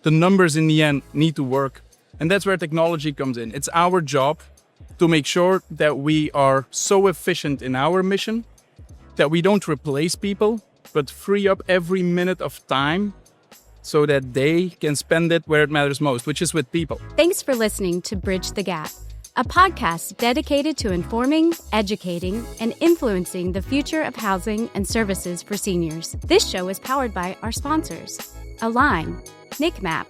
the numbers in the end need to work. And that's where technology comes in. It's our job to make sure that we are so efficient in our mission that we don't replace people, but free up every minute of time so that they can spend it where it matters most, which is with people. Thanks for listening to Bridge the Gap, a podcast dedicated to informing, educating, and influencing the future of housing and services for seniors. This show is powered by our sponsors: Align, NICMAP,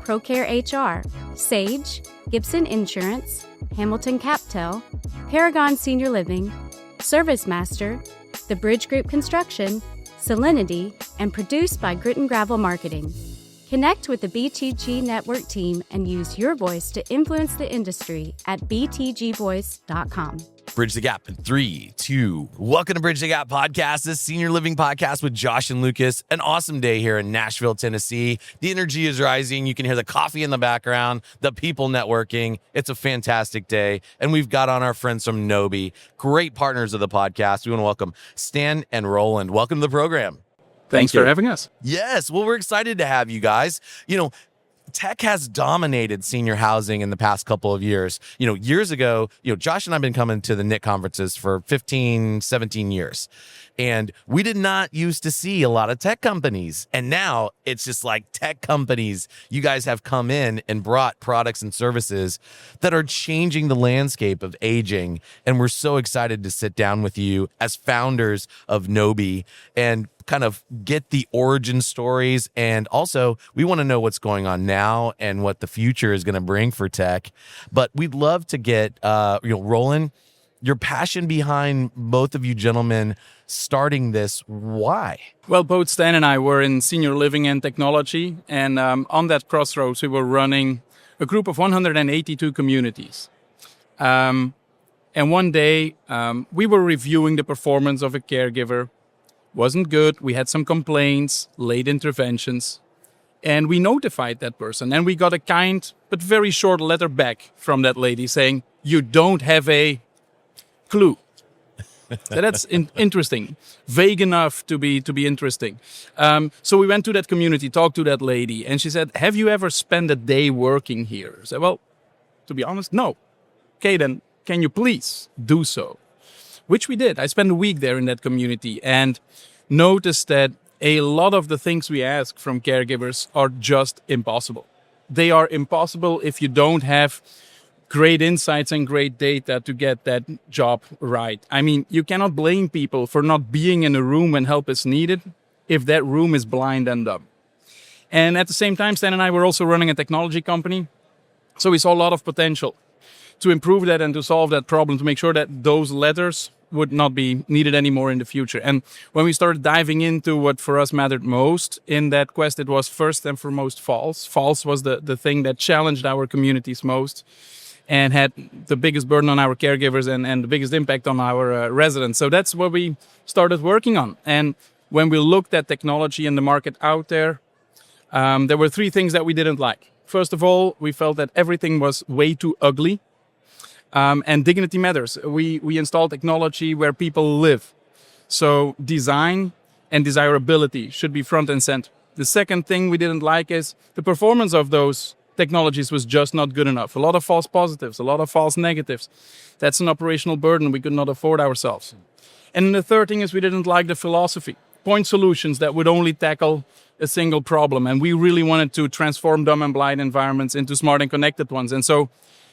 ProCare HR, Sage, Gibson Insurance, Hamilton Captel, Paragon Senior Living, ServiceMaster, The Bridge Group Construction, Salinity, and produced by Grit and Gravel Marketing. Connect with the BTG Network team and use your voice to influence the industry at btgvoice.com. Bridge the Gap in 3, 2. Welcome to Bridge the Gap podcast, this senior living podcast with Josh and Lucas. An awesome day here in Nashville, Tennessee. The energy is rising. You can hear the coffee in the background, the people networking. It's a fantastic day. And we've got on our friends from Nobi, great partners of the podcast. We want to welcome Stijn and Roeland. Welcome to the program. Thanks for having us. Yes. Well, we're excited to have you guys. Tech has dominated senior housing in the past couple of years. Years ago, Josh and I have been coming to the NIC conferences for 15, 17 years. And we did not used to see a lot of tech companies. And now it's just like tech companies. You guys have come in and brought products and services that are changing the landscape of aging. And we're so excited to sit down with you as founders of Nobi and kind of get the origin stories. And also, we want to know what's going on now and what the future is going to bring for tech. But we'd love to get, Roeland, your passion behind both of you gentlemen starting this. Why? Well, both Stijn and I were in senior living and technology. And on that crossroads, we were running a group of 182 communities. And one day, we were reviewing the performance of a caregiver. Wasn't good. We had some complaints, late interventions, and we notified that person. And we got a kind but very short letter back from that lady saying, "You don't have a clue." So that's interesting, vague enough to be interesting. So we went to that community, talked to that lady, and she said, "Have you ever spent a day working here?" I said, "Well, to be honest, no." "Okay, then can you please do so?" Which we did. I spent a week there in that community and noticed that a lot of the things we ask from caregivers are just impossible. They are impossible if you don't have great insights and great data to get that job right. I mean, you cannot blame people for not being in a room when help is needed if that room is blind and dumb. And at the same time, Stijn and I were also running a technology company. So we saw a lot of potential to improve that and to solve that problem, to make sure that those letters would not be needed anymore in the future. And when we started diving into what for us mattered most in that quest, it was first and foremost false. False was the thing that challenged our communities most and had the biggest burden on our caregivers and the biggest impact on our residents. So that's what we started working on. And when we looked at technology in the market out there were three things that we didn't like. First of all, we felt that everything was way too ugly. And dignity matters. We install technology where people live. So design and desirability should be front and center. The second thing we didn't like is the performance of those technologies was just not good enough. A lot of false positives, a lot of false negatives. That's an operational burden we could not afford ourselves. And the third thing is we didn't like the philosophy. Point solutions that would only tackle a single problem. And we really wanted to transform dumb and blind environments into smart and connected ones. And so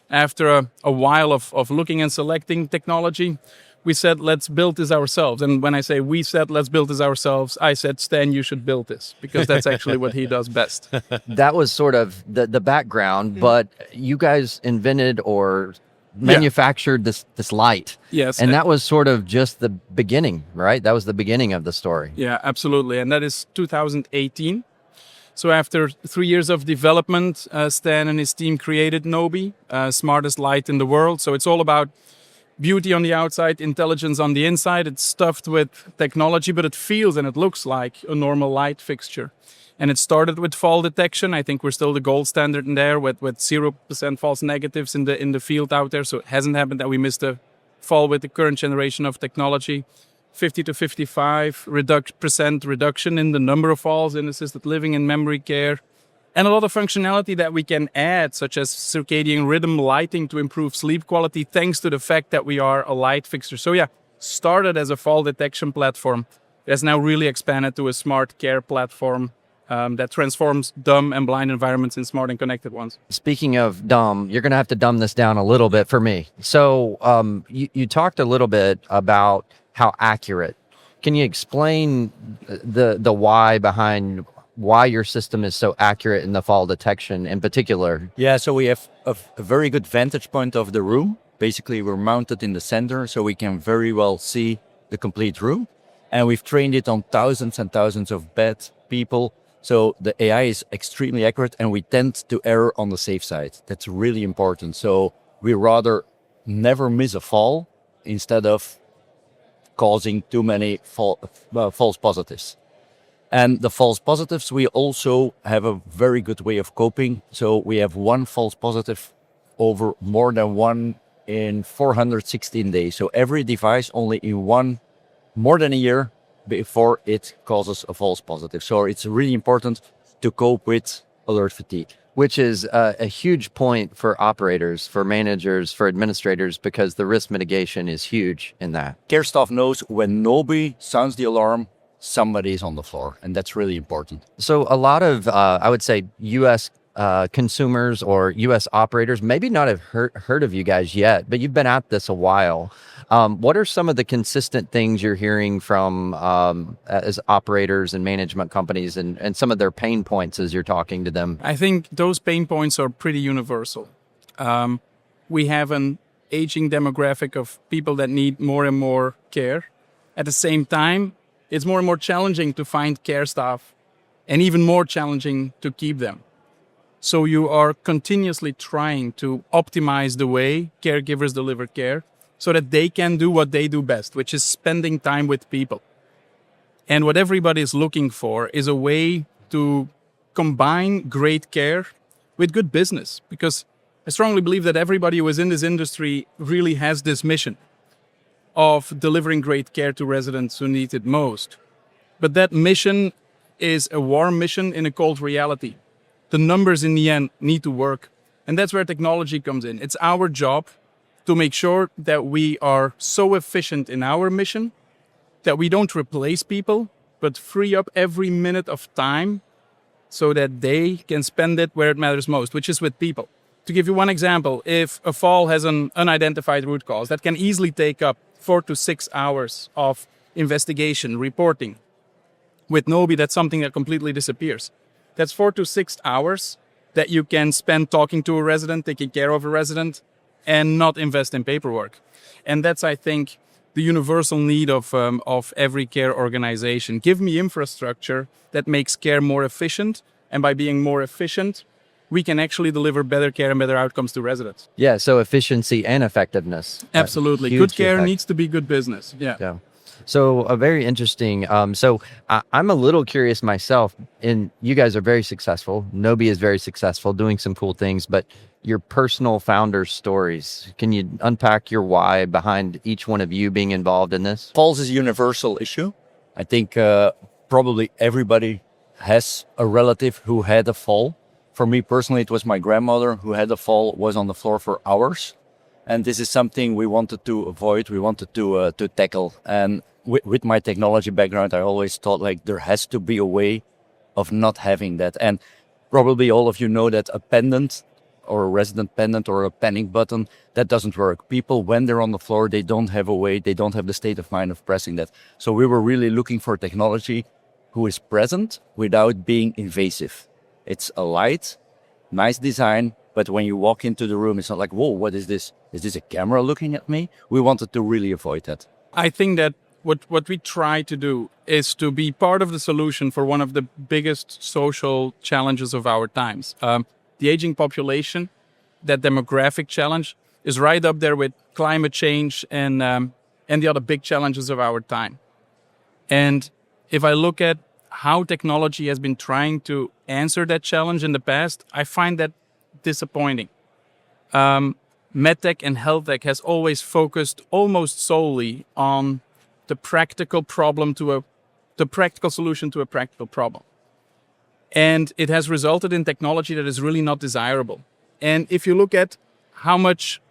after a while of looking and selecting technology, we said, let's build this ourselves. And when I say we said, let's build this ourselves, I said, Stijn, you should build this, because that's actually what he does best. That was sort of the background, but you guys invented or manufactured this light. Yes. And that was sort of just the beginning, right? That was the beginning of the story. Yeah, absolutely. And that is 2018. So after 3 years of development, Stijn and his team created Nobi, smartest light in the world. So it's all about beauty on the outside, intelligence on the inside. It's stuffed with technology, but it feels and it looks like a normal light fixture. And it started with fall detection. I think we're still the gold standard in there with 0% false negatives in the field out there. So it hasn't happened that we missed a fall with the current generation of technology. 50 to 55% reduction in the number of falls in assisted living and memory care. And a lot of functionality that we can add, such as circadian rhythm lighting to improve sleep quality, thanks to the fact that we are a light fixture. So yeah, started as a fall detection platform. It has now really expanded to a smart care platform that transforms dumb and blind environments in smart and connected ones. Speaking of dumb, you're going to have to dumb this down a little bit for me. So you talked a little bit about how accurate. Can you explain the why behind why your system is so accurate in the fall detection in particular? Yeah, so we have a very good vantage point of the room. Basically, we're mounted in the center, so we can very well see the complete room. And we've trained it on thousands and thousands of bed people. So the AI is extremely accurate, and we tend to err on the safe side. That's really important. So we rather never miss a fall instead of causing too many false positives. And the false positives, we also have a very good way of coping. So we have one false positive over more than one in 416 days. So every device only in more than a year before it causes a false positive. So it's really important to cope with alert fatigue. Which is a huge point for operators, for managers, for administrators, because the risk mitigation is huge in that. Care staff knows when Nobi sounds the alarm, somebody is on the floor, and that's really important. So a lot of, I would say, U.S. Consumers or U.S. operators maybe not have heard of you guys yet, but you've been at this a while. What are some of the consistent things you're hearing from as operators and management companies and some of their pain points as you're talking to them? I think those pain points are pretty universal. We have an aging demographic of people that need more and more care. At the same time, it's more and more challenging to find care staff and even more challenging to keep them. So you are continuously trying to optimize the way caregivers deliver care so that they can do what they do best, which is spending time with people. And what everybody is looking for is a way to combine great care with good business, because I strongly believe that everybody who is in this industry really has this mission of delivering great care to residents who need it most. But that mission is a warm mission in a cold reality. The numbers in the end need to work. And that's where technology comes in. It's our job to make sure that we are so efficient in our mission that we don't replace people, but free up every minute of time so that they can spend it where it matters most, which is with people. To give you one example, if a fall has an unidentified root cause, that can easily take up 4 to 6 hours of investigation, reporting. With Nobi, that's something that completely disappears. That's 4 to 6 hours that you can spend talking to a resident, taking care of a resident, and not invest in paperwork. And that's, I think, the universal need of every care organization. Give me infrastructure that makes care more efficient, and by being more efficient, we can actually deliver better care and better outcomes to residents. Yeah, so efficiency and effectiveness. Absolutely. Good care needs to be good business. Yeah. So very interesting. So I'm a little curious myself, and you guys are very successful. Nobi is very successful, doing some cool things, but your personal founder stories, can you unpack your why behind each one of you being involved in this? Falls is a universal issue. I think probably everybody has a relative who had a fall. For me personally, it was my grandmother who had a fall, was on the floor for hours. And this is something we wanted to avoid, we wanted to tackle. And with my technology background, I always thought like there has to be a way of not having that. And probably all of you know that a pendant or a resident pendant or a panic button, that doesn't work. People, when they're on the floor, they don't have a way, they don't have the state of mind of pressing that. So we were really looking for technology who is present without being invasive. It's a light, nice design, but when you walk into the room, it's not like, whoa, what is this? Is this a camera looking at me? We wanted to really avoid that. I think that what we try to do is to be part of the solution for one of the biggest social challenges of our times. The aging population, that demographic challenge, is right up there with climate change and the other big challenges of our time. And if I look at how technology has been trying to answer that challenge in the past, I find that disappointing. MedTech and HealthTech has always focused almost solely on the practical problem the practical solution to a practical problem. And it has resulted in technology that is really not desirable. And if you look at how much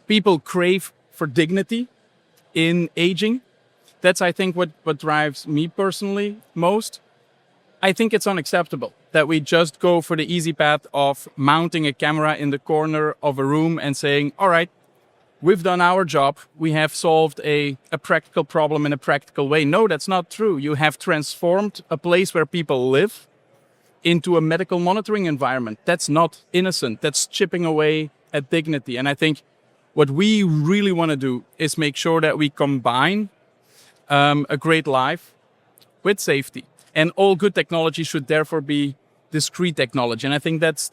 people crave for dignity in aging, that's, I think, what drives me personally most. I think it's unacceptable that we just go for the easy path of mounting a camera in the corner of a room and saying, all right, we've done our job. We have solved a practical problem in a practical way. No, that's not true. You have transformed a place where people live into a medical monitoring environment. That's not innocent. That's chipping away at dignity. And I think what we really want to do is make sure that we combine a great life with safety. And all good technology should therefore be discreet technology. And I think that's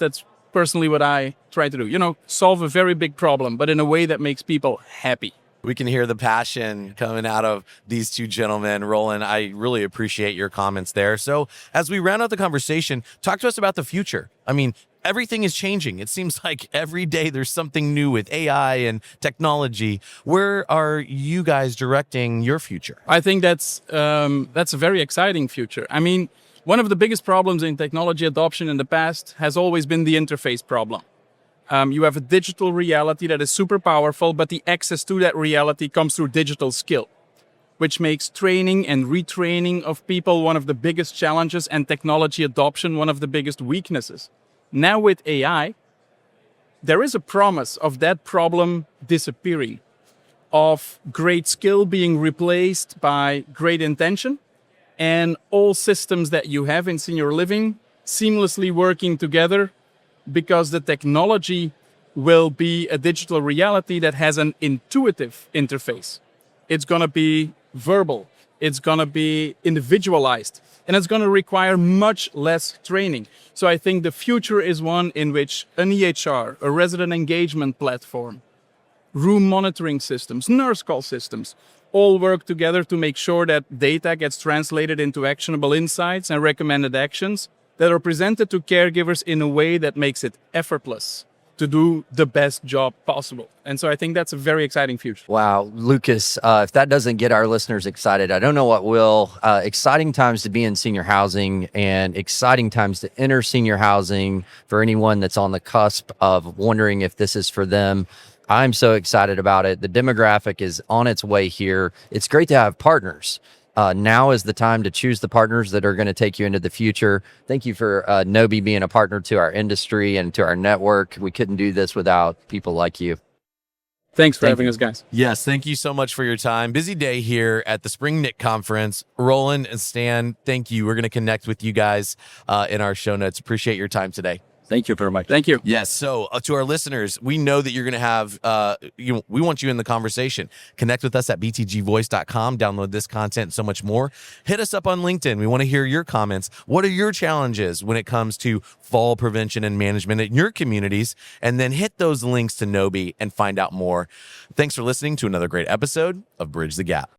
personally what I try to do. Solve a very big problem, but in a way that makes people happy. We can hear the passion coming out of these two gentlemen. Roeland, I really appreciate your comments there. So as we round out the conversation, talk to us about the future. I mean, everything is changing. It seems like every day there's something new with AI and technology. Where are you guys directing your future? I think that's a very exciting future. I mean, one of the biggest problems in technology adoption in the past has always been the interface problem. You have a digital reality that is super powerful, but the access to that reality comes through digital skill, which makes training and retraining of people one of the biggest challenges and technology adoption one of the biggest weaknesses. Now with AI, there is a promise of that problem disappearing, of great skill being replaced by great intention, and all systems that you have in senior living seamlessly working together because the technology will be a digital reality that has an intuitive interface. It's going to be verbal. It's going to be individualized. And it's going to require much less training. So I think the future is one in which an EHR, a resident engagement platform, room monitoring systems, nurse call systems, all work together to make sure that data gets translated into actionable insights and recommended actions that are presented to caregivers in a way that makes it effortless to do the best job possible. And so I think that's a very exciting future. Wow, Lucas, if that doesn't get our listeners excited, I don't know what will. Exciting times to be in senior housing and exciting times to enter senior housing for anyone that's on the cusp of wondering if this is for them. I'm so excited about it. The demographic is on its way here. It's great to have partners. Now is the time to choose the partners that are going to take you into the future. Thank you for Nobi being a partner to our industry and to our network. We couldn't do this without people like you. Thanks for having us, guys. Yes, thank you so much for your time. Busy day here at the Spring NIC Conference. Roeland and Stijn, thank you. We're going to connect with you guys in our show notes. Appreciate your time today. Thank you very much. Thank you. Yes. So to our listeners, we know that you're going to have, we want you in the conversation. Connect with us at btgvoice.com. Download this content and so much more. Hit us up on LinkedIn. We want to hear your comments. What are your challenges when it comes to fall prevention and management in your communities? And then hit those links to Nobi and find out more. Thanks for listening to another great episode of Bridge the Gap.